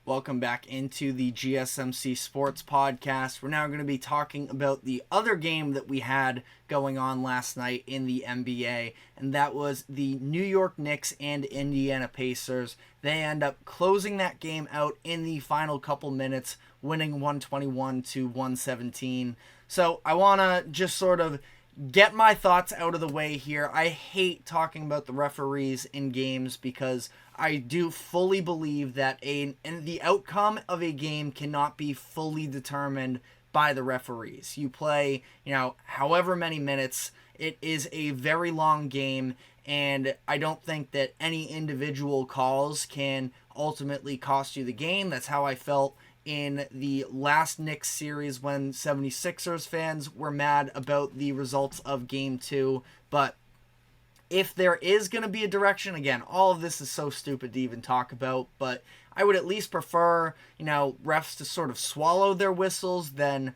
Welcome back into the GSMC Sports Podcast. We're now going to be talking about the other game that we had going on last night in the NBA, and that was the New York Knicks and Indiana Pacers. They end up closing that game out in the final couple minutes, winning 121-117. So I want to just sort of get my thoughts out of the way here. I hate talking about the referees in games because I do fully believe that the outcome of a game cannot be fully determined by the referees. You play, however many minutes. It is a very long game, and I don't think that any individual calls can ultimately cost you the game. That's how I felt in the last Knicks series when 76ers fans were mad about the results of Game 2. But if there is going to be a direction, again, all of this is so stupid to even talk about, but I would at least prefer, refs to sort of swallow their whistles than,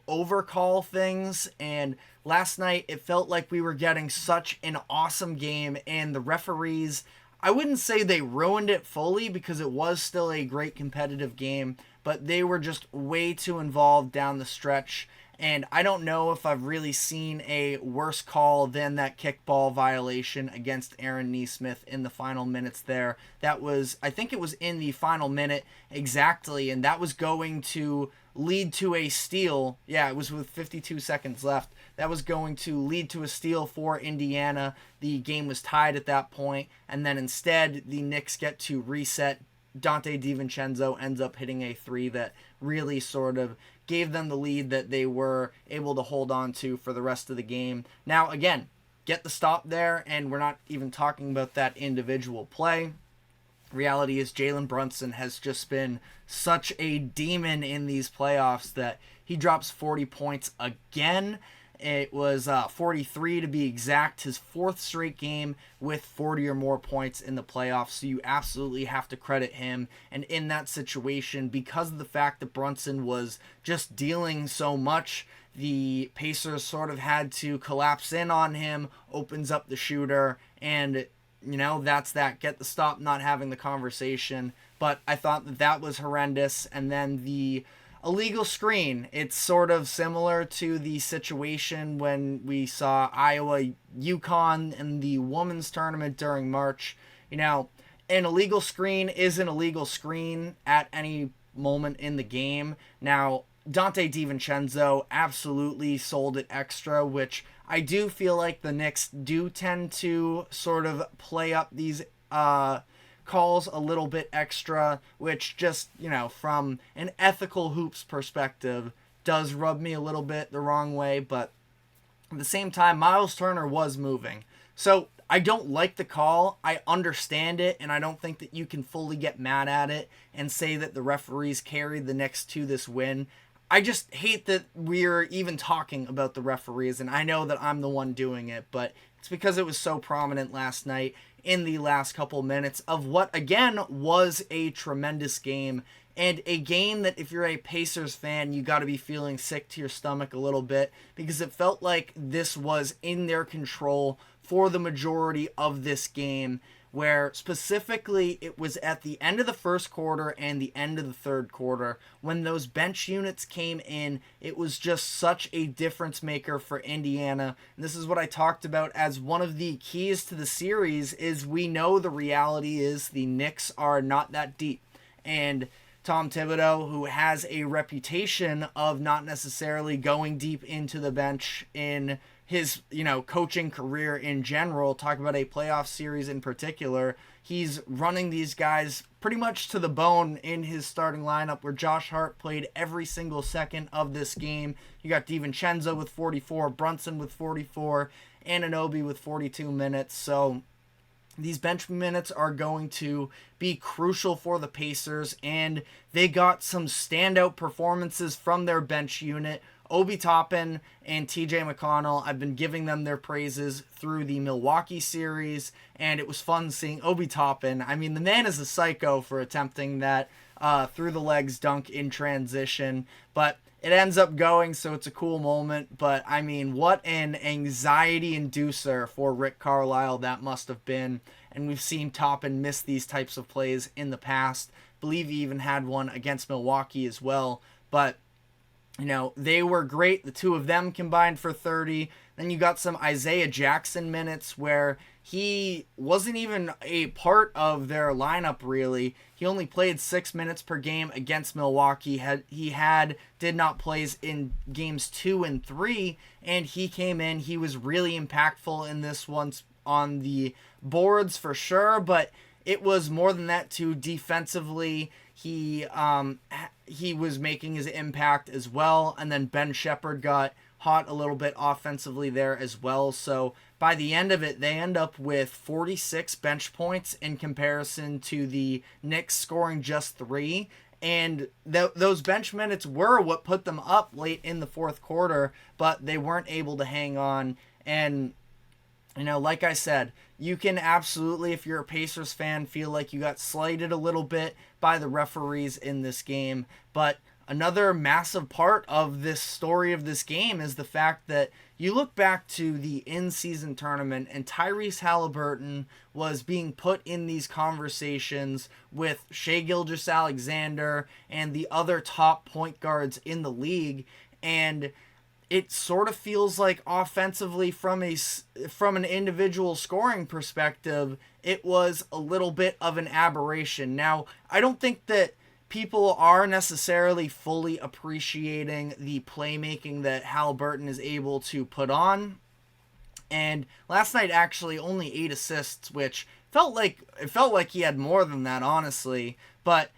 overcall things. And last night, it felt like we were getting such an awesome game, and the referees, I wouldn't say they ruined it fully because it was still a great competitive game, but they were just way too involved down the stretch. And I don't know if I've really seen a worse call than that kickball violation against Aaron Nesmith in the final minutes there. That was, I think it was in the final minute exactly, and that was going to lead to a steal. Yeah, it was with 52 seconds left. That was going to lead to a steal for Indiana. The game was tied at that point, and then instead the Knicks get to reset. Dante DiVincenzo ends up hitting a three that really sort of gave them the lead that they were able to hold on to for the rest of the game. Now, again, get the stop there, and we're not even talking about that individual play. Reality is Jalen Brunson has just been such a demon in these playoffs that he drops 40 points again. It was 43 to be exact, his fourth straight game with 40 or more points in the playoffs. So you absolutely have to credit him. And in that situation, because of the fact that Brunson was just dealing so much, the Pacers sort of had to collapse in on him, opens up the shooter, and that's that. Get the stop, not having the conversation. But I thought that was horrendous. And then the illegal screen, it's sort of similar to the situation when we saw Iowa UConn in the women's tournament during March. An illegal screen is an illegal screen at any moment in the game. Now, Dante DiVincenzo absolutely sold it extra, which I do feel like the Knicks do tend to sort of play up these calls a little bit extra, which just, from an ethical hoops perspective, does rub me a little bit the wrong way. But at the same time, Miles Turner was moving. So I don't like the call. I understand it, and I don't think that you can fully get mad at it and say that the referees carried the Knicks to this win. I just hate that we're even talking about the referees, and I know that I'm the one doing it, but it's because it was so prominent last night in the last couple minutes of what, again, was a tremendous game, and a game that if you're a Pacers fan, you got to be feeling sick to your stomach a little bit, because it felt like this was in their control for the majority of this game, where specifically it was at the end of the first quarter and the end of the third quarter when those bench units came in. It was just such a difference maker for Indiana. And this is what I talked about as one of the keys to the series is we know the reality is the Knicks are not that deep. And Tom Thibodeau, who has a reputation of not necessarily going deep into the bench in his, coaching career in general, talk about a playoff series in particular, he's running these guys pretty much to the bone in his starting lineup, where Josh Hart played every single second of this game. You got DiVincenzo with 44, Brunson with 44, Anunoby with 42 minutes. So these bench minutes are going to be crucial for the Pacers, and they got some standout performances from their bench unit. Obi Toppin and TJ McConnell, I've been giving them their praises through the Milwaukee series, and it was fun seeing Obi Toppin. I mean, the man is a psycho for attempting that through the legs dunk in transition, but it ends up going, so it's a cool moment. But, I mean, what an anxiety inducer for Rick Carlisle that must have been. And we've seen Toppin miss these types of plays in the past. believe he even had one against Milwaukee as well. But they were great. The two of them combined for 30. Then you got some Isaiah Jackson minutes where he wasn't even a part of their lineup, really. He only played 6 minutes per game against Milwaukee. He did not play in games 2 and 3, and he came in. He was really impactful in this one on the boards for sure, but it was more than that too. Defensively, he was making his impact as well, and then Ben Shepherd got hot a little bit offensively there as well. So by the end of it, they end up with 46 bench points in comparison to the Knicks scoring just 3. And those bench minutes were what put them up late in the fourth quarter, but they weren't able to hang on. And like I said, you can absolutely, if you're a Pacers fan, feel like you got slighted a little bit by the referees in this game. But another massive part of this story of this game is the fact that you look back to the in-season tournament and Tyrese Halliburton was being put in these conversations with Shai Gilgeous-Alexander and the other top point guards in the league, and it sort of feels like offensively from an individual scoring perspective, it was a little bit of an aberration. Now, I don't think that people are necessarily fully appreciating the playmaking that Halliburton is able to put on. And last night actually only 8 assists, which felt like he had more than that, honestly. But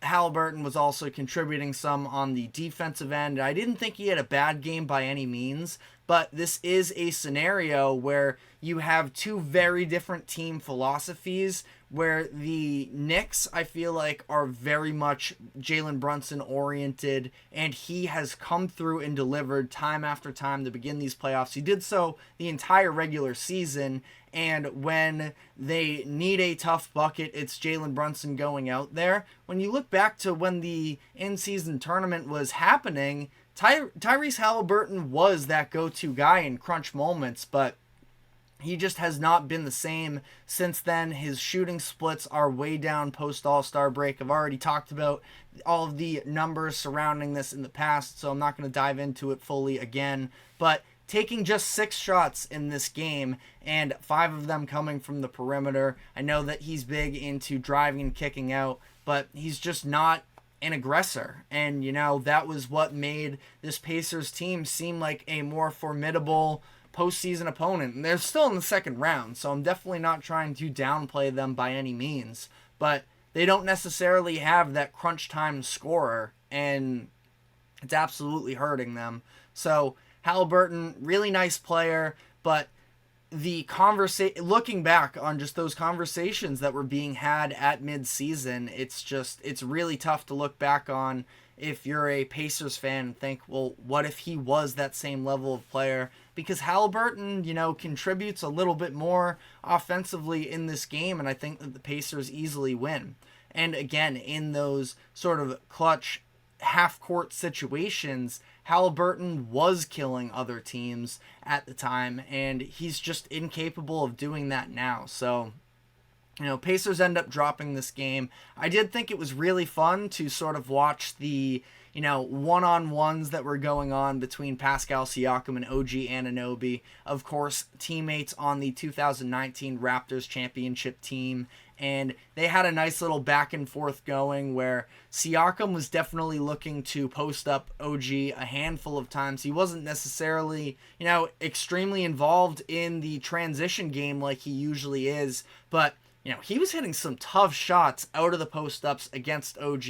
Halliburton was also contributing some on the defensive end. I didn't think he had a bad game by any means, but this is a scenario where you have two very different team philosophies, where the Knicks, I feel like, are very much Jalen Brunson oriented, and he has come through and delivered time after time to begin these playoffs. He did so the entire regular season, and when they need a tough bucket, it's Jalen Brunson going out there. When you look back to when the in-season tournament was happening, Tyrese Halliburton was that go-to guy in crunch moments, but he just has not been the same since then. His shooting splits are way down post All-Star break. I've already talked about all of the numbers surrounding this in the past, so I'm not going to dive into it fully again. But taking just 6 shots in this game, and 5 of them coming from the perimeter. I know that he's big into driving and kicking out, but he's just not an aggressor. And, that was what made this Pacers team seem like a more formidable postseason opponent. And they're still in the second round, so I'm definitely not trying to downplay them by any means. But they don't necessarily have that crunch time scorer, and it's absolutely hurting them. So Halliburton, really nice player, but looking back on just those conversations that were being had at mid-season, it's really tough to look back on if you're a Pacers fan and think, well, what if he was that same level of player? Because Halliburton, contributes a little bit more offensively in this game, and I think that the Pacers easily win. And again, in those sort of clutch half-court situations, Halliburton was killing other teams at the time, and he's just incapable of doing that now. So, Pacers end up dropping this game. I did think it was really fun to sort of watch the, one-on-ones that were going on between Pascal Siakam and OG Anunoby. Of course, teammates on the 2019 Raptors championship team. And they had a nice little back and forth going where Siakam was definitely looking to post up OG a handful of times. He wasn't necessarily, extremely involved in the transition game like he usually is, but he was hitting some tough shots out of the post-ups against OG,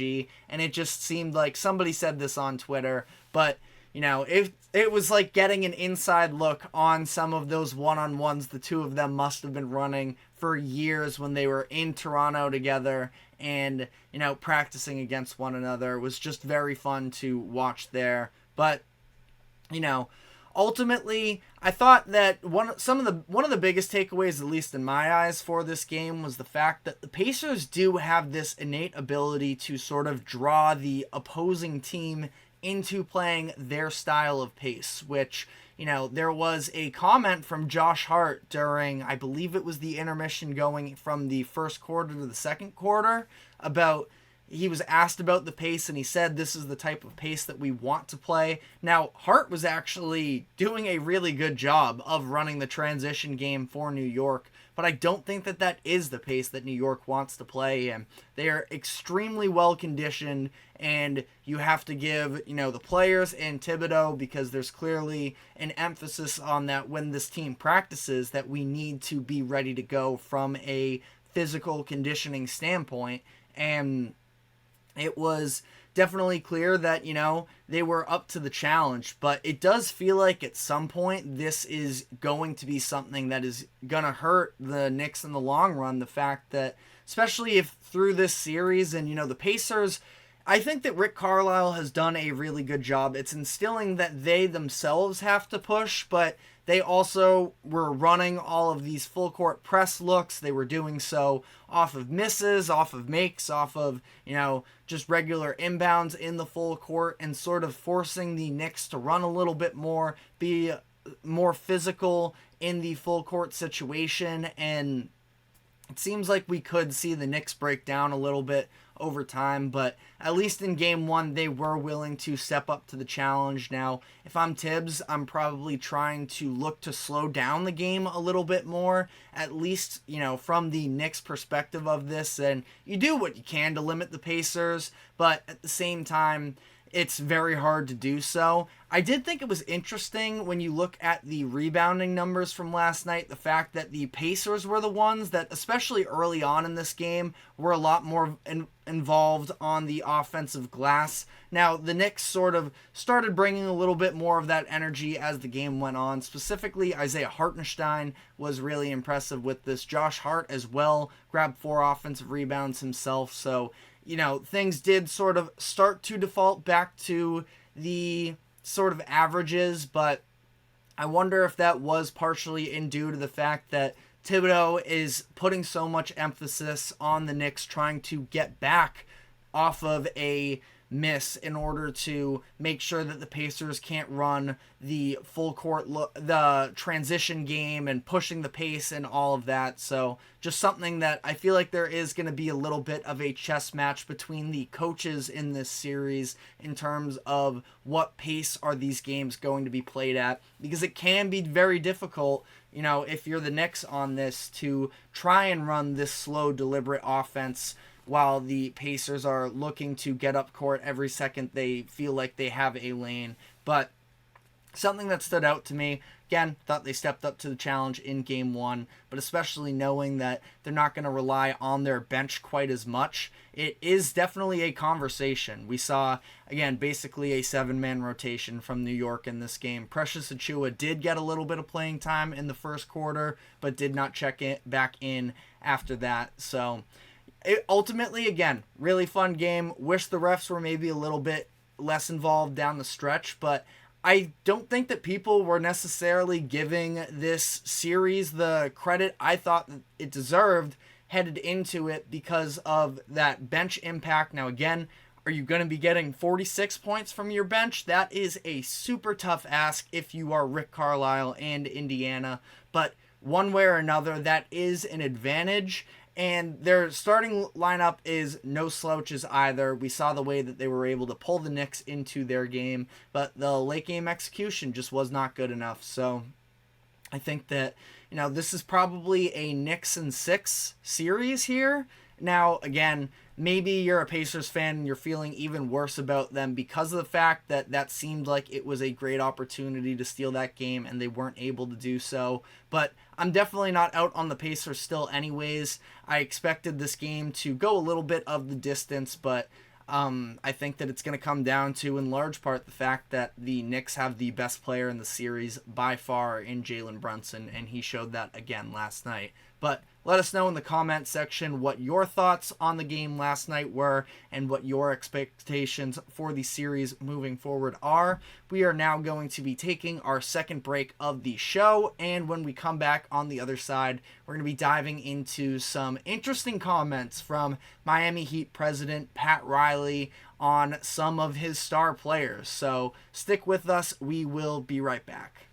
and it just seemed like, somebody said this on Twitter, but, it was like getting an inside look on some of those one-on-ones the two of them must have been running for years when they were in Toronto together and, practicing against one another. It was just very fun to watch there. But, ultimately, I thought that one of the biggest takeaways, at least in my eyes, for this game was the fact that the Pacers do have this innate ability to sort of draw the opposing team into playing their style of pace, which, there was a comment from Josh Hart during, I believe it was the intermission going from the first quarter to the second quarter, about he was asked about the pace, and he said this is the type of pace that we want to play. Now, Hart was actually doing a really good job of running the transition game for New York, but I don't think that that is the pace that New York wants to play, and they are extremely well conditioned, and you have to give, the players and Thibodeau, because there's clearly an emphasis on that when this team practices, that we need to be ready to go from a physical conditioning standpoint. And it was definitely clear that, they were up to the challenge. But it does feel like at some point this is going to be something that is going to hurt the Knicks in the long run. The fact that, especially if through this series and, the Pacers, I think that Rick Carlisle has done a really good job. It's instilling that they themselves have to push, but they also were running all of these full court press looks. They were doing so off of misses, off of makes, off of, just regular inbounds in the full court, and sort of forcing the Knicks to run a little bit more, be more physical in the full court situation. And it seems like we could see the Knicks break down a little bit over time, but at least in game one, they were willing to step up to the challenge. Now, if I'm Tibbs, I'm probably trying to look to slow down the game a little bit more, at least, from the Knicks perspective of this. And you do what you can to limit the Pacers, but at the same time, it's very hard to do so. I did think it was interesting when you look at the rebounding numbers from last night, the fact that the Pacers were the ones that, especially early on in this game, were a lot more involved on the offensive glass. Now, the Knicks sort of started bringing a little bit more of that energy as the game went on. Specifically, Isaiah Hartenstein was really impressive with this. Josh Hart as well grabbed 4 offensive rebounds himself. So, things did sort of start to default back to the sort of averages, but I wonder if that was partially due to the fact that Thibodeau is putting so much emphasis on the Knicks trying to get back off of a miss in order to make sure that the Pacers can't run the full court the transition game and pushing the pace and all of that. So just something that I feel like there is going to be a little bit of a chess match between the coaches in this series in terms of what pace are these games going to be played at, because it can be very difficult, if you're the Knicks on this, to try and run this slow, deliberate offense while the Pacers are looking to get up court every second they feel like they have a lane. But something that stood out to me, again, thought they stepped up to the challenge in game one, but especially knowing that they're not going to rely on their bench quite as much, it is definitely a conversation. We saw, again, basically a 7-man rotation from New York in this game. Precious Achiuwa did get a little bit of playing time in the first quarter, but did not check it back in after that. So ultimately, again, really fun game. Wish the refs were maybe a little bit less involved down the stretch, but I don't think that people were necessarily giving this series the credit I thought it deserved headed into it because of that bench impact. Now, again, are you going to be getting 46 points from your bench? That is a super tough ask if you are Rick Carlisle and Indiana, but one way or another, that is an advantage. And their starting lineup is no slouches either. We saw the way that they were able to pull the Knicks into their game, but the late game execution just was not good enough. So I think that, this is probably a Knicks in 6 series here. Now, again, maybe you're a Pacers fan and you're feeling even worse about them because of the fact that that seemed like it was a great opportunity to steal that game and they weren't able to do so. But I'm definitely not out on the Pacers still anyways. I expected this game to go a little bit of the distance, but I think that it's going to come down to, in large part, the fact that the Knicks have the best player in the series by far in Jalen Brunson, and he showed that again last night. But let us know in the comment section what your thoughts on the game last night were and what your expectations for the series moving forward are. We are now going to be taking our second break of the show, and when we come back on the other side, we're going to be diving into some interesting comments from Miami Heat president Pat Riley on some of his star players. So stick with us. We will be right back.